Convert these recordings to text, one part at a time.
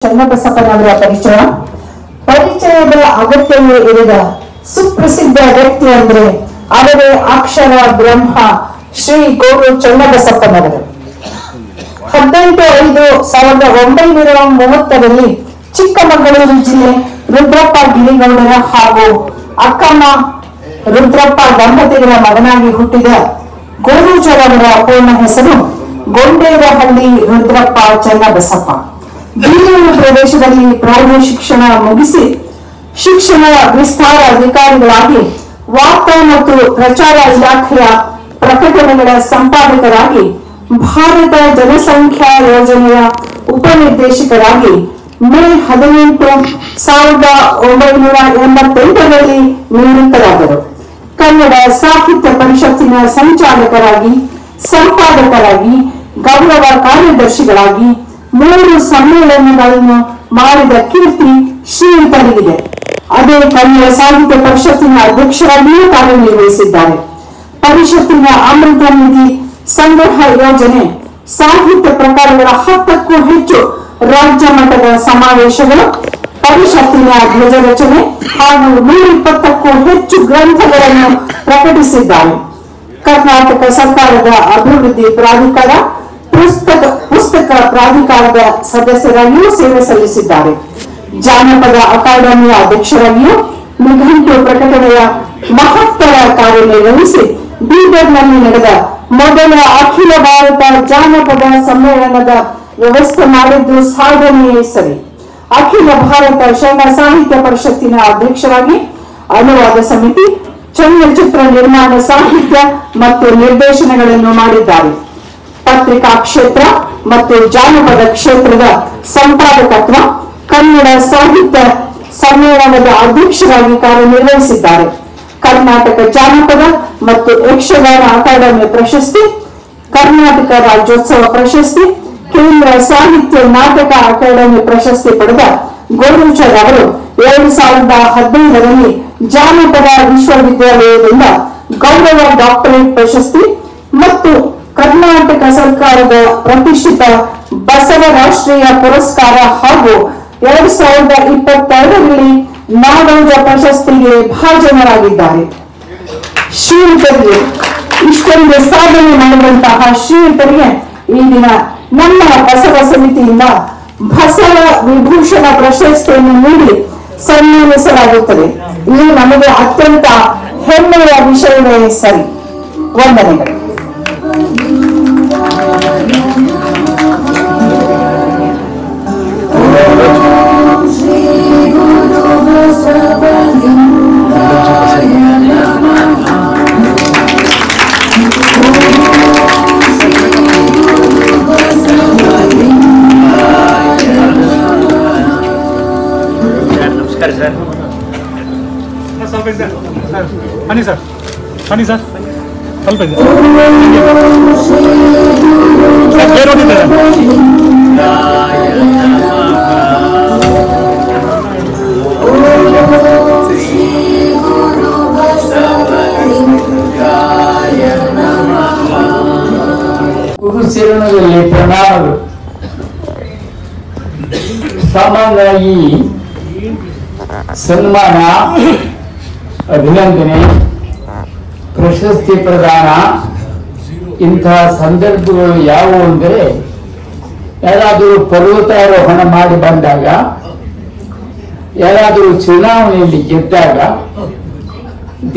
ಚನ್ನಬಸಪ್ಪನವರ ಪರಿಚಯದ ಅಗತ್ಯವೇ ಇರದ ಸುಪ್ರಸಿದ್ಧ ವ್ಯಕ್ತಿ ಅಂದ್ರೆ ಅವರೇ ಅಕ್ಷರ ಬ್ರಹ್ಮ ಶ್ರೀ ಗೋರು ಚನ್ನಬಸಪ್ಪನವರು. 18/5/1930 ಚಿಕ್ಕಮಗಳೂರು ಜಿಲ್ಲೆ ರುದ್ರಪ್ಪ ಗಿರಿಗೌಡರ ಹಾಗೂ ಅಕ್ಕಮ್ಮ ರುದ್ರಪ್ಪ ದಂಪತಿಗಳ ಮಗನಾಗಿ ಹುಟ್ಟಿದ ಗೋರೂಚರವರ ಪೂರ್ಣ ಹೆಸರು ಗೊಂಡೇರಹಳ್ಳಿ ರುದ್ರಪ್ಪ ಚನ್ನಬಸಪ್ಪ. ಬೀರೂರು ಪ್ರದೇಶದಲ್ಲಿ ಪ್ರೌಢ ಶಿಕ್ಷಣ ಮುಗಿಸಿ ಶಿಕ್ಷಣ ವಿಸ್ತಾರ ಅಧಿಕಾರಿಗಳಾಗಿ ವಾರ್ತಾ ಮತ್ತು ಪ್ರಚಾರ ಇಲಾಖೆಯ ಪ್ರಕಟಣೆಗಳ ಸಂಪಾದಕರಾಗಿ ಭಾರತ ಜನಸಂಖ್ಯಾ ಯೋಜನೆಯ ಉಪನಿರ್ದೇಶಕರಾಗಿ ಮೇ 18, 1988 ನಿವೃತ್ತರಾದರು. ಕನ್ನಡ ಸಾಹಿತ್ಯ ಪರಿಷತ್ತಿನ ಸಂಚಾಲಕರಾಗಿ, ಸಂಪಾದಕರಾಗಿ, ಗೌರವ ಕಾರ್ಯದರ್ಶಿಗಳಾಗಿ 3 ಸಮ್ಮೇಳನಗಳನ್ನು ಮಾಡಿದ ಕೀರ್ತಿ ಶ್ರೀಯುತರಿಗಿದೆ. ಅದೇ ಕನ್ನಡ ಸಾಹಿತ್ಯ ಪರಿಷತ್ತಿನ ಅಧ್ಯಕ್ಷರಾಗಿಯೂ ಕಾರ್ಯನಿರ್ವಹಿಸಿದ್ದಾರೆ. ಪರಿಷತ್ತಿನ ಅಮೃತ ನಿಧಿ ಸಂಗ್ರಹ ಯೋಜನೆ, ಸಾಹಿತ್ಯ ಪ್ರಕಾರಗಳ 10ಕ್ಕೂ ಹೆಚ್ಚು ರಾಜ್ಯ ಮಟ್ಟದ ಸಮಾವೇಶಗಳು, ಪರಿಷತ್ತಿನ ಧ್ವಜ ರಚನೆ ಹಾಗೂ 120ಕ್ಕೂ ಹೆಚ್ಚು ಗ್ರಂಥಗಳನ್ನು ಪ್ರಕಟಿಸಿದ್ದಾರೆ. ಕರ್ನಾಟಕ ಸರ್ಕಾರದ ಅಭಿವೃದ್ಧಿ ಪ್ರಾಧಿಕಾರ, ಪುಸ್ತಕ ಪ್ರಾಧಿಕಾರದ ಸದಸ್ಯರಾಗಿಯೂ ಸೇವೆ ಸಲ್ಲಿಸಿದ್ದಾರೆ. ಜಾನಪದ ಅಕಾಡೆಮಿಯ ಅಧ್ಯಕ್ಷರಾಗಿಯೂ ನಿಘಂಟು ಪ್ರಕಟಣೆಯ ಮಹತ್ತರ ಕಾರ್ಯನಿರ್ವಹಿಸಿ ಬೀದರ್ನಲ್ಲಿ ನಡೆದ ಮೊದಲ ಅಖಿಲ ಭಾರತ ಜಾನಪದ ಸಮ್ಮೇಳನದ ವ್ಯವಸ್ಥೆ ಮಾಡಿದ್ದು ಸಾಧನೆಯೇ ಸರಿ. ಅಖಿಲ ಭಾರತ ಶರಣ ಸಾಹಿತ್ಯ ಪರಿಷತ್ತಿನ ಅಧ್ಯಕ್ಷರಾಗಿ ಅನುವಾದ ಸಮಿತಿ, ಚಲನಚಿತ್ರ ನಿರ್ಮಾಣ ಸಾಹಿತ್ಯ ಮತ್ತು ನಿರ್ದೇಶನಗಳನ್ನು ಮಾಡಿದ್ದಾರೆ. ಪತ್ರಿಕಾ ಕ್ಷೇತ್ರ ಮತ್ತು ಜಾನಪದ ಕ್ಷೇತ್ರದ ಸಂಪಾದಕತ್ವ, ಕನ್ನಡ ಸಾಹಿತ್ಯ ಸಮ್ಮೇಳನದ ಅಧ್ಯಕ್ಷರಾಗಿ ಕಾರ್ಯನಿರ್ವಹಿಸಿದ್ದಾರೆ. ಕರ್ನಾಟಕ ಜಾನಪದ ಮತ್ತು ಯಕ್ಷಗಾನ ಅಕಾಡೆಮಿ ಪ್ರಶಸ್ತಿ, ಕರ್ನಾಟಕ ರಾಜ್ಯೋತ್ಸವ ಪ್ರಶಸ್ತಿ, ಕೇಂದ್ರ ಸಾಹಿತ್ಯ ನಾಟಕ ಅಕಾಡೆಮಿ ಪ್ರಶಸ್ತಿ ಪಡೆದ ಗೋರೂಚರ್ ಅವರು 2015ರಲ್ಲಿ ಜಾನಪದ ವಿಶ್ವವಿದ್ಯಾಲಯದಿಂದ ಗೌರವ ಡಾಕ್ಟರೇಟ್ ಪ್ರಶಸ್ತಿ ಮತ್ತು ಕರ್ನಾಟಕ ಸರ್ಕಾರದ ಪ್ರತಿಷ್ಠಿತ ಬಸವ ರಾಷ್ಟ್ರೀಯ ಪುರಸ್ಕಾರ ಹಾಗೂ 2022ರಲ್ಲಿ ನಾಡೋಜ ಪ್ರಶಸ್ತಿಗೆ ಭಾಜನರಾಗಿದ್ದಾರೆ. ಶ್ರೀಯುತರಿಗೆ ಇಷ್ಟೊಂದು ಸಾಧನೆ ಮಾಡಿದಂತಹ ಶ್ರೀಯುತರಿಗೆ ಈ ದಿನ ನಮ್ಮ ಬಸವ ಸಮಿತಿಯಿಂದ ಬಸವ ವಿಭೂಷಣ ಪ್ರಶಸ್ತಿಯನ್ನು ನೀಡಿ ಸನ್ಮಾನಿಸಲಾಗುತ್ತದೆ. ಇದು ನಮಗೆ ಅತ್ಯಂತ ಹೆಮ್ಮೆಯ ವಿಷಯವೇ ಸರಿ. ವಂದನೆಗಳು. ಹನಿ ಸರ್ ಸ್ವಲ್ಪ ಇದೆ. ಗುರುಚರಣದಲ್ಲಿ ಪ್ರಣಾಮಗಳು. ಸಾಮಾನ್ಯವಾಗಿ ಸನ್ಮಾನ, ಅಭಿನಂದನೆ, ಪ್ರಶಸ್ತಿ ಪ್ರದಾನ ಇಂತಹ ಸಂದರ್ಭಗಳು ಯಾವುವು ಅಂದರೆ, ಯಾರಾದರೂ ಪರ್ವತಾರೋಹಣ ಮಾಡಿ ಬಂದಾಗ, ಯಾರಾದರೂ ಚುನಾವಣೆಯಲ್ಲಿ ಗೆದ್ದಾಗ,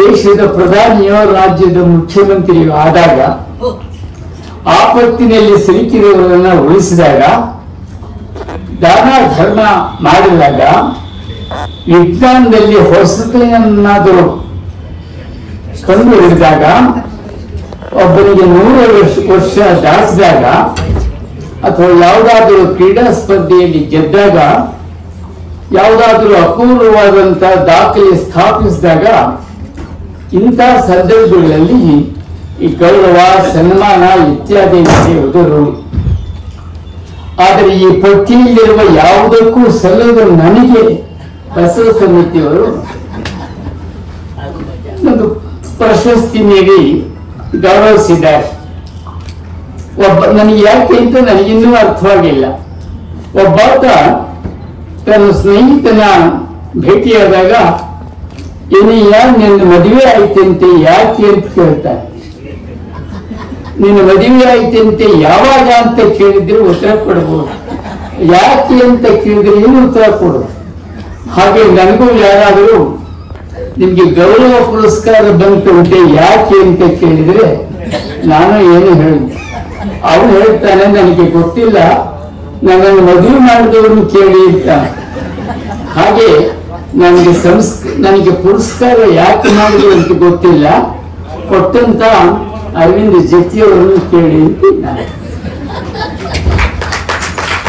ದೇಶದ ಪ್ರಧಾನಿಯೋ ರಾಜ್ಯದ ಮುಖ್ಯಮಂತ್ರಿಯೋ ಆದಾಗ, ಆಪತ್ತಿನಲ್ಲಿ ಸಿಲುಕಿರುವವರನ್ನ ಉಳಿಸಿದಾಗ, ದಾನ ಧರ್ಮ ಮಾಡಿದಾಗ, ವಿಜ್ಞಾನದಲ್ಲಿ ಹೊಸತೇನಾದರೂ ಕಂಡು ಹಿಡಿದಾಗ, ಒಬ್ಬರಿಗೆ 100 ವರ್ಷ ದಾಟಿಸಿದಾಗ, ಅಥವಾ ಯಾವುದಾದರೂ ಕ್ರೀಡಾ ಸ್ಪರ್ಧೆಯಲ್ಲಿ ಗೆದ್ದಾಗ, ಯಾವುದಾದರೂ ಅಪೂರ್ವವಾದಂತಹ ದಾಖಲೆ ಸ್ಥಾಪಿಸಿದಾಗ, ಇಂಥ ಸಂದರ್ಭಗಳಲ್ಲಿ ಈ ಗೌರವ, ಸನ್ಮಾನ ಇತ್ಯಾದಿ ವಿಷಯವುದು ರೂಢಿ. ಆದರೆ ಈ ಪಟ್ಟಿಯಲ್ಲಿರುವ ಯಾವುದಕ್ಕೂ ಸಲ್ಲದ ನನಗೆ ಬಸವ ಸಮಿತಿಯವರು ಒಂದು ಪ್ರಶಸ್ತಿ ನೀಡಿ ಗೌರವಿಸಿದ್ದಾರೆ. ನನಗೆ ಯಾಕೆ ಅಂತ ನನಗಿನ್ನೂ ಅರ್ಥವಾಗಿಲ್ಲ. ಒಬ್ಬಾತ ತನ್ನ ಸ್ನೇಹಿತನ ಭೇಟಿಯಾದಾಗ ಏನಯ್ಯ ನಿನ್ನ ಮದುವೆ ಆಯ್ತಂತೆ ಯಾಕೆ ಅಂತ ಕೇಳ್ತಾನೆ. ನಿನ್ನ ಮದುವೆ ಆಯ್ತಂತೆ ಯಾವಾಗ ಅಂತ ಕೇಳಿದ್ರೆ ಉತ್ತರ ಕೊಡಬಹುದು, ಯಾಕೆ ಅಂತ ಕೇಳಿದ್ರೆ ಏನು ಉತ್ತರ ಕೊಡೋದು. ಹಾಗೆ ನನಗೂ ಯಾರಾದರೂ ನಿಮ್ಗೆ ಗೌರವ ಪುರಸ್ಕಾರ ಬಂತುಂಟೆ ಯಾಕೆ ಅಂತ ಕೇಳಿದ್ರೆ ನಾನು ಏನು ಹೇಳಿ, ಅವನು ಹೇಳ್ತಾನೆ ನನಗೆ ಗೊತ್ತಿಲ್ಲ, ನನ್ನನ್ನು ಮದುವೆ ಮಾಡಿದವರನ್ನು ಕೇಳಿ ಅಂತ. ಹಾಗೆ ನನಗೆ ಪುರಸ್ಕಾರ ಯಾಕೆ ಮಾಡಿದ್ರು ಅಂತ ಗೊತ್ತಿಲ್ಲ, ಕೊಟ್ಟಂತ ಅರವಿಂದ್ ಜತ್ತಿಯವರನ್ನು ಕೇಳಿ ಅಂತ ನಾನು.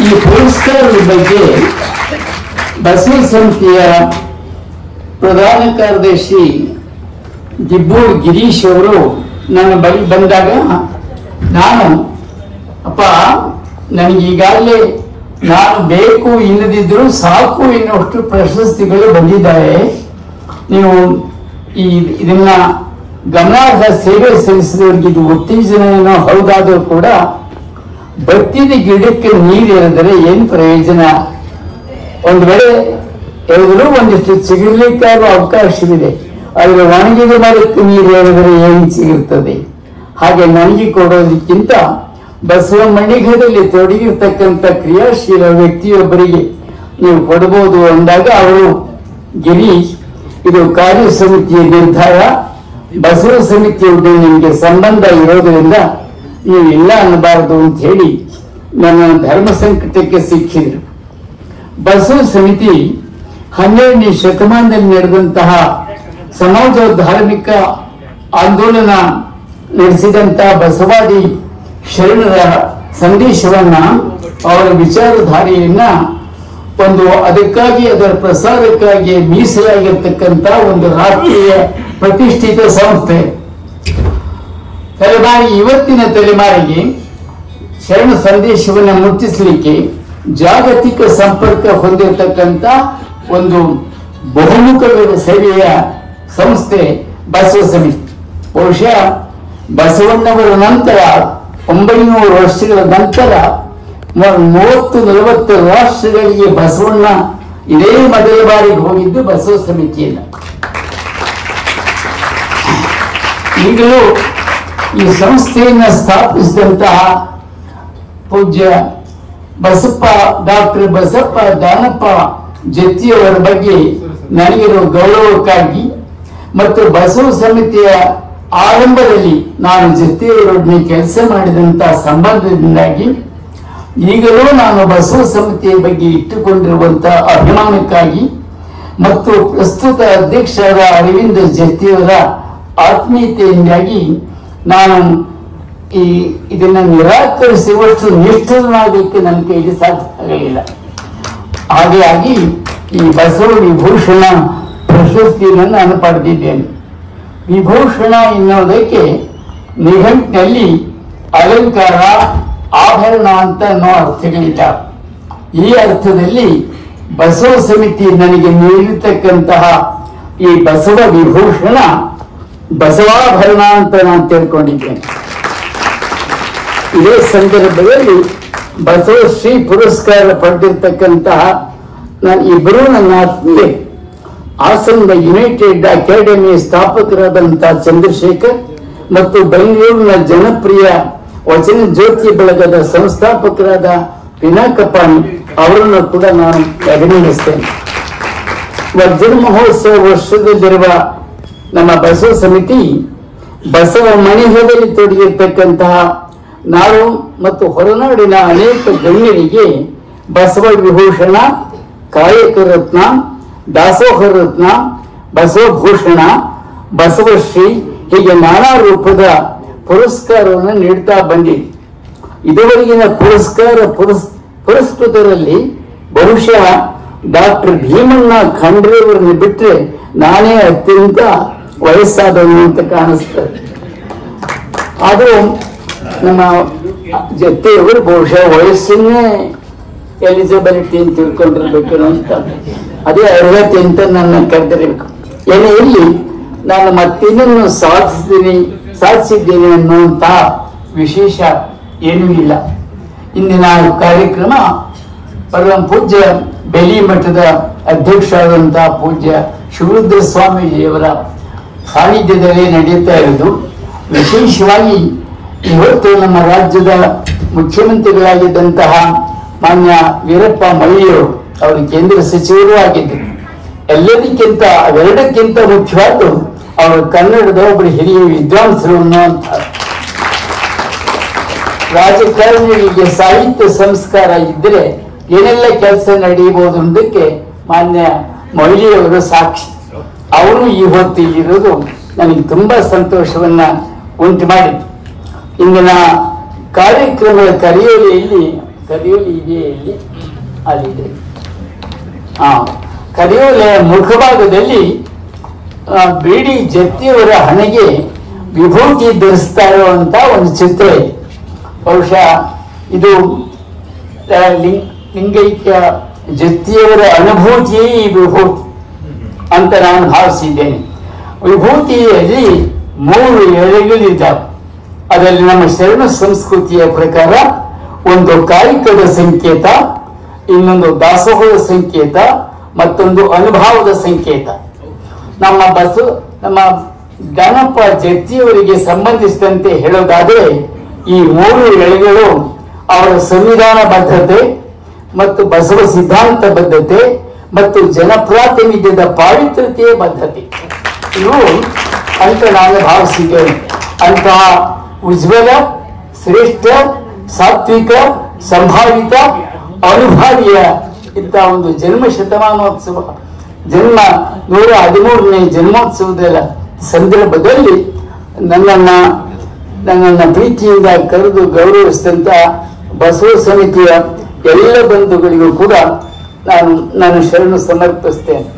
ಈ ಪುರಸ್ಕಾರದ ಬಗ್ಗೆ ಬಸವ ಸಮಿತಿಯ ಪ್ರಧಾನ ಕಾರ್ಯದರ್ಶಿ ದಿಬ್ಬೂರ್ ಗಿರೀಶ್ ಅವರು ನನ್ನ ಬಳಿ ಬಂದಾಗ ನಾನು ಅಪ್ಪ ನನಗೀಗಾಗಲೇ ನಾನು ಬೇಕು ಇಲ್ಲದಿದ್ದರೂ ಸಾಕು ಎನ್ನುವಷ್ಟು ಪ್ರಶಸ್ತಿಗಳು ಬಂದಿದ್ದಾವೆ, ನೀವು ಇದನ್ನ ಗಮನಾರ್ಹ ಸೇವೆ ಸಲ್ಲಿಸಿದವರಿಗೆ ಇದು ಉತ್ತೇಜನ ಹೌದಾದರೂ ಕೂಡ ಬತ್ತಿದ ಗಿಡಕ್ಕೆ ನೀರು ಎರೆದರೆ ಏನು ಪ್ರಯೋಜನ, ಒಂದು ವೇಳೆ ಎರೆದರೂ ಒಂದಿಷ್ಟು ಸಿಗಲಿಕ್ಕಾಗುವ ಅವಕಾಶವಿದೆ, ಆದರೆ ಒಣಗಿದ ಮರಕ್ಕೆ ನೀರು ಎರೆದರೆ ಏನು ಸಿಗುತ್ತದೆ. ಹಾಗೆ ನನಗೆ ಕೊಡೋದಕ್ಕಿಂತ ಬಸವ ಮಣಿಘದಲ್ಲಿ ತೊಡಗಿರ್ತಕ್ಕಂಥ ಕ್ರಿಯಾಶೀಲ ವ್ಯಕ್ತಿಯೊಬ್ಬರಿಗೆ ನೀವು ಕೊಡಬಹುದು ಅಂದಾಗ ಅವರು ಗಿರೀಶ್ ಇದು ಕಾರ್ಯ ಸಮಿತಿಯ ನಿರ್ಧಾರ, ಬಸವ ಸಮಿತಿಯೊಂದು ನಿಮಗೆ ಸಂಬಂಧ ಇರೋದ್ರಿಂದ ನೀವು ಇಲ್ಲ ಅನ್ನಬಾರದು ಅಂತ ಹೇಳಿ ನನ್ನ ಧರ್ಮ ಸಂಕಟಕ್ಕೆ ಸಿಕ್ಕಿದ್ರು. ಬಸವ ಸಮಿತಿ 12ನೇ ಶತಮಾನದಲ್ಲಿ ನಡೆದಂತಹ ಸಮಾಜ ಧಾರ್ಮಿಕ ಆಂದೋಲನ ನಡೆಸಿದಂತಹ ಬಸವಾದಿ ಶರಣರ ಸಂದೇಶವನ್ನ, ಅವರ ವಿಚಾರಧಾರೆಯನ್ನ ಅದಕ್ಕಾಗಿ ಅದರ ಪ್ರಸಾರಕ್ಕಾಗಿ ಮೀಸಲಾಗಿರ್ತಕ್ಕಂಥ ಒಂದು ರಾಷ್ಟ್ರೀಯ ಪ್ರತಿಷ್ಠಿತ ಸಂಸ್ಥೆ. ಇವತ್ತಿನ ತಲೆಮಾರಿಗೆ ಶರಣ ಸಂದೇಶವನ್ನು ಮುಟ್ಟಿಸಲಿಕ್ಕೆ ಜಾಗತಿಕ ಸಂಪರ್ಕ ಹೊಂದಿರತಕ್ಕಂಥ ಒಂದು ಬಹುಮುಖ ಸೇವೆಯ ಸಂಸ್ಥೆ ಬಸವ ಸಮಿತಿ. ಬಹುಶಃ ಬಸವಣ್ಣವರ ನಂತರ 900 ವರ್ಷಗಳ ನಂತರ 30-40 ರಾಷ್ಟ್ರಗಳಿಗೆ ಬಸವಣ್ಣ ಇದೇ ಮೊದಲ ಬಾರಿಗೆ ಹೋಗಿದ್ದು ಬಸವ ಸಮಿತಿಯಿಂದ. ಈಗಲೂ ಈ ಸಂಸ್ಥೆಯನ್ನು ಸ್ಥಾಪಿಸಿದಂತಹ ಪೂಜ್ಯ ಡಾಕ್ಟರ್ ಬಸಪ್ಪ ದಾನಪ್ಪ ಜತ್ತಿಯವರ ಬಗ್ಗೆ ನನಗಿರೋ ಗೌರವಕ್ಕಾಗಿ ಮತ್ತು ಬಸವ ಸಮಿತಿಯ ಆರಂಭದಲ್ಲಿ ನಾನು ಜತ್ತಿಯವರೊಡನೆ ಕೆಲಸ ಮಾಡಿದಂತಹ ಸಂಬಂಧದಿಂದಾಗಿ ಈಗಲೂ ನಾನು ಬಸವ ಸಮಿತಿಯ ಬಗ್ಗೆ ಇಟ್ಟುಕೊಂಡಿರುವಂತಹ ಅಭಿಮಾನಕ್ಕಾಗಿ ಮತ್ತು ಪ್ರಸ್ತುತ ಅಧ್ಯಕ್ಷರಾದ ಅರವಿಂದ ಜತ್ತಿಯವರ ಆತ್ಮೀಯತೆಯಿಂದಾಗಿ ನಾನು ಇದನ್ನ ನಿರಾಕರಿಸುವಷ್ಟು ನಿಷ್ಠನಾಗಲಿಕ್ಕೆ ನನ್ನ ಕೈಗೆ ಸಾಧ್ಯ ಆಗಲಿಲ್ಲ. ಹಾಗಾಗಿ ಈ ಬಸವ ವಿಭೂಷಣ ಪ್ರಶಸ್ತಿಯನ್ನು ನಾನು ಪಡೆದಿದ್ದೇನೆ. ವಿಭೂಷಣ ಎನ್ನುವುದಕ್ಕೆ ನಿಘಂಟಿನಲ್ಲಿ ಅಲಂಕಾರ, ಆಭರಣ ಅಂತ ಅನ್ನೋ ಅರ್ಥಗಳಿದ್ದಾವೆ. ಈ ಅರ್ಥದಲ್ಲಿ ಬಸವ ಸಮಿತಿ ನನಗೆ ನೀಡಿರ್ತಕ್ಕಂತಹ ಈ ಬಸವ ವಿಭೂಷಣ ಬಸವಾಭರಣ ಅಂತ ನಾನು ತಿಳ್ಕೊಂಡಿದ್ದೇನೆ. ಇದೇ ಸಂದರ್ಭದಲ್ಲಿ ಬಸವಶ್ರೀ ಪುರಸ್ಕಾರ ಪಡೆದಿರ್ತಕ್ಕಂತಹ ಇಬ್ಬರೂ ನನ್ನ ಆತ್ಮೀಯ ಹಾಸನದ ಯುನೈಟೆಡ್ ಅಕಾಡೆಮಿ ಸ್ಥಾಪಕರಾದಂತಹ ಚಂದ್ರಶೇಖರ್ ಮತ್ತು ಬೆಂಗಳೂರಿನ ಜನಪ್ರಿಯ ವಚನ ಜ್ಯೋತಿ ಬಳಗದ ಸಂಸ್ಥಾಪಕರಾದ ಪಿನಾಕಪಾಣಿ ಅವರನ್ನು ಕೂಡ ನಾನು ಅಭಿನಂದಿಸ್ತೇನೆ. ವಜ್ರ ಮಹೋತ್ಸವ ವರ್ಷದಲ್ಲಿರುವ ನಮ್ಮ ಬಸವ ಸಮಿತಿ ಬಸವ ಮಣಿಹದಲ್ಲಿ ತೊಡಗಿರ್ತಕ್ಕಂತಹ ನಾಡು ಮತ್ತು ಹೊರನಾಡಿನ ಅನೇಕ ಗಣ್ಯರಿಗೆ ಬಸವ ವಿಭೂಷಣ, ಕಾಯಕ ರತ್ನ, ದಾಸೋಹ ರತ್ನ, ಬಸವಭೂಷಣ, ಬಸವಶ್ರೀ ಹೀಗೆ ನಾನಾ ರೂಪದ ಪುರಸ್ಕಾರವನ್ನು ನೀಡ್ತಾ ಬಂದಿದೆ. ಇದುವರೆಗಿನ ಪುರಸ್ಕೃತರಲ್ಲಿ ಬಹುಶಃ ಡಾಕ್ಟರ್ ಭೀಮಣ್ಣ ಖಂಡ್ರೆಯವರನ್ನು ಬಿಟ್ಟರೆ ನಾನೇ ಅತ್ಯಂತ ವಯಸ್ಸಾದವನು ಅಂತ ಕಾಣಿಸ್ತದೆ. ಆದರೂ ನಮ್ಮ ಜೊತೆಯವರು ಬಹುಶಃ ವಯಸ್ಸನ್ನೇ ಎಲಿಜಿಬಿಲಿಟಿ ಅಂತ ತಿಳ್ಕೊಂಡಿರ್ಬೇಕು ಅಂತ, ಅದೇ ಅರ್ಹತೆ ಅಂತ ನನ್ನ ಕರೆದಿರಬೇಕು. ಏನೇ ಇಲ್ಲಿ ನಾನು ಮತ್ತೇನನ್ನು ಸಾಧಿಸಿದ್ದೇನೆ ಅನ್ನುವಂತಹ ವಿಶೇಷ ಏನೂ ಇಲ್ಲ. ಇಂದಿನ ಕಾರ್ಯಕ್ರಮ ಪರಮ ಪೂಜ್ಯ ಬೆಲಿ ಮಠದ ಅಧ್ಯಕ್ಷರಾದಂತಹ ಪೂಜ್ಯ ಶಿವರುದ್ರ ಸ್ವಾಮೀಜಿಯವರ ಸಾನ್ನಿಧ್ಯದಲ್ಲಿ ನಡೆಯುತ್ತಾ ಇರುವುದು. ವಿಶೇಷವಾಗಿ ಇವತ್ತು ನಮ್ಮ ರಾಜ್ಯದ ಮುಖ್ಯಮಂತ್ರಿಗಳಾಗಿದ್ದಂತಹ ಮಾನ್ಯ ವೀರಪ್ಪ ಮೊಯ್ಲಿಯವರು ಅವರು ಕೇಂದ್ರ ಸಚಿವರು ಆಗಿದ್ದರು. ಎಲ್ಲದಕ್ಕಿಂತ ಅವೆರಡಕ್ಕಿಂತ ಮುಖ್ಯವಾದ್ದು ಅವರು ಕನ್ನಡದ ಒಬ್ಬರು ಹಿರಿಯ ವಿದ್ವಾಂಸರು ಅನ್ನುವಂಥ ರಾಜಕಾರಣಿಗಳಿಗೆ ಸಾಹಿತ್ಯ ಸಂಸ್ಕಾರ ಇದ್ದರೆ ಏನೆಲ್ಲ ಕೆಲಸ ನಡೆಯಬಹುದು ಅನ್ನೋದಕ್ಕೆ ಮಾನ್ಯ ಮೊಯ್ಲಿಯವರು ಸಾಕ್ಷಿ. ಅವರು ಈ ಹೊತ್ತು ಇರೋದು ನನಗೆ ತುಂಬಾ ಸಂತೋಷವನ್ನ ಉಂಟು ಮಾಡಿತು. ಇಂದಿನ ಕಾರ್ಯಕ್ರಮದ ಕರಿಯೋಲಿ ಇದೆಯಲ್ಲಿ ಅಲ್ಲಿದೆ. ಕರಿಯೋಲೆಯ ಮುಖಭಾಗದಲ್ಲಿ ಬಿಡಿ ಜತ್ತಿಯವರ ಹಣೆಗೆ ವಿಭೂತಿ ಧರಿಸ್ತಾ ಇರುವಂತ ಒಂದು ಚಿತ್ರ ಇದೆ. ಬಹುಶಃ ಇದು ಲಿಂಗೈಕ್ಯ ಜತ್ತಿಯವರ ಅನುಭೂತಿಯೇ ಈ ವಿಭೂತಿ ಅಂತ ನಾನು ಭಾವಿಸಿದ್ದೇನೆ. ವಿಭೂತಿಯಲ್ಲಿ 3 ಎಳೆಗಳಿದ್ದಾವೆ. ಅದರಲ್ಲಿ ನಮ್ಮ ಶರಣ ಸಂಸ್ಕೃತಿಯ ಪ್ರಕಾರ ಒಂದು ಕಾಯಕದ ಸಂಕೇತ, ಇನ್ನೊಂದು ದಾಸೋಹದ ಸಂಕೇತ, ಮತ್ತೊಂದು ಅನುಭವದ ಸಂಕೇತ. ನಮ್ಮ ಜ್ಞಾನಪ್ಪ ಜತ್ತಿಯವರಿಗೆ ಸಂಬಂಧಿಸಿದಂತೆ ಹೇಳೋದಾದರೆ ಈ 3 ಎಳೆಗಳು ಅವರ ಸಂವಿಧಾನ ಬದ್ಧತೆ ಮತ್ತು ಬಸವ ಸಿದ್ಧಾಂತ ಬದ್ಧತೆ ಮತ್ತು ಜನಪ್ರಾತಿನಿಧ್ಯದ ಪಾವಿತ್ರತೆಯ ಬದ್ಧತೆ ಇವು ಅಂತ ನಾನು ಭಾವಿಸಿದ್ದೇನೆ. ಅಂತಹ ಉಜ್ವಲ, ಶ್ರೇಷ್ಠ, ಸಾತ್ವಿಕ, ಸಂಭಾವಿತ, ಅನುಭಾವಿಯ ಇಂಥ ಒಂದು ಜನ್ಮ ಶತಮಾನೋತ್ಸವ, ಜನ್ಮ 113ನೇ ಜನ್ಮೋತ್ಸವದ ಸಂದರ್ಭದಲ್ಲಿ ನನ್ನನ್ನು ಪ್ರೀತಿಯಿಂದ ಕರೆದು ಗೌರವಿಸಿದಂತ ಬಸವ ಸಮಿತಿಯ ಎಲ್ಲ ಬಂಧುಗಳಿಗೂ ಕೂಡ ನಾನು ಶರಣು ಸಮರ್ಪಿಸ್ತೇನೆ.